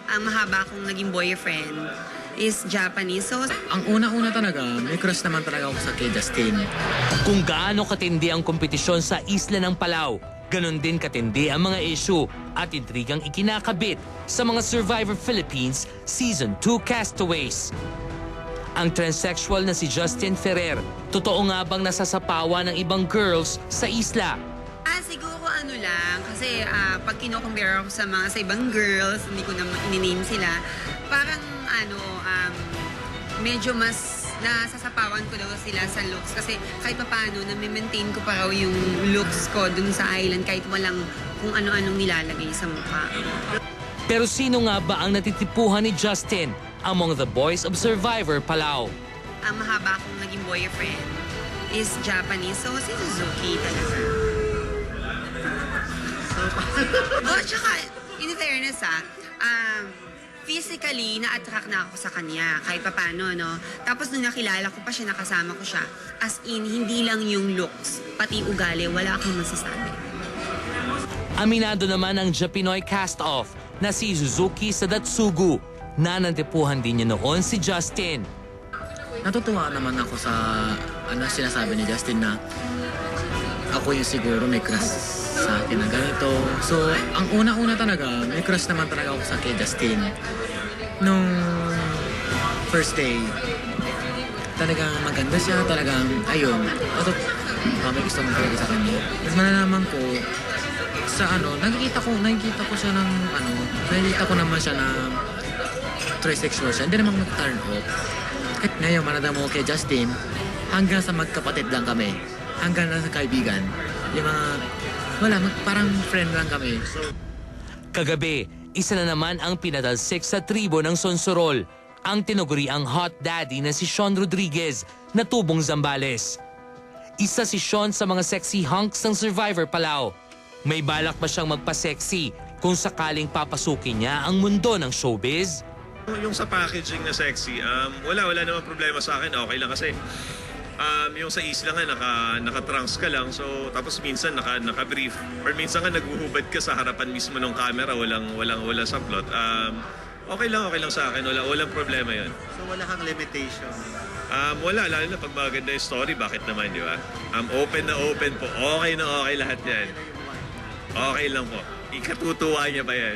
ang mahaba kong naging boyfriend is Japanese. So, ang una-una talaga, may crush naman talaga ako sa kay Justin. Kung gaano katindi ang kompetisyon sa isla ng Palau, ganon din katindi ang mga issue at intrigang ikinakabit sa mga Survivor Philippines Season 2 castaways. Ang transsexual na si Justin Ferrer, totoo nga bang nasasapawan ng ibang girls sa isla? siguro ano lang, kasi pag kino-compare ako sa ibang girls, hindi ko na i-name sila, parang medyo mas nasasapawan ko daw sila sa looks kasi kahit paano na-maintain ko pa raw yung looks ko dun sa island kahit walang kung ano-anong nilalagay sa mukha. Pero sino nga ba ang natitipuhan ni Justin among the boys of Survivor Palau? Ang mahaba kong naging boyfriend is Japanese, so si Suzuki talaga. Tsaka, in fairness physically, na-attract na ako sa kanya, kahit papano, no? Tapos nung nakilala ko pa siya, nakasama ko siya, as in, hindi lang yung looks, pati ugali, wala akong masasabi. Aminado naman ang Japinoy cast-off na si Suzuki Sadatsugu na nantipuhan din niya noon si Justin. Natutuwa naman ako sa sinasabi ni Justin na ako yung siguro may crush sa akin na ganito. So, ang una-una talaga, may crush naman talaga ako sa kay Justin. Nung first day, talagang maganda siya, talagang ayun. May gusto mo talaga sa kanya. Tapos malalaman ko, nakikita ko siya ng nakikita ko naman siya na trisexual siya. Hindi naman mag-turn off. Kahit ngayon, manadama ko kay Justin, hanggang sa magkapatid lang kami. Hanggang sa kaibigan. Yung parang friend lang kami. Kagabi, isa na naman ang pinatalsik sa tribo ng Sonsorol, ang tinuguriang hot daddy na si Sean Rodriguez na tubong Zambales. Isa si Sean sa mga sexy hunks ng Survivor Palau. May balak ba siyang magpa-sexy kung sakaling papasukin niya ang mundo ng showbiz? Yung sa packaging na sexy, wala naman problema sa akin. Okay lang kasi yung sa isla nga naka-trunks ka lang, so tapos minsan naka-brief or minsan nga naghuhubad ka sa harapan mismo ng camera, walang saplot. Okay lang sa akin, walang problema 'yon. So wala kang limitation? Wala, lalo na pag maganda yung story, bakit naman, di ba? Open na open po, okay na okay lahat yan. Okay lang po, ikatutuwa niya pa yan.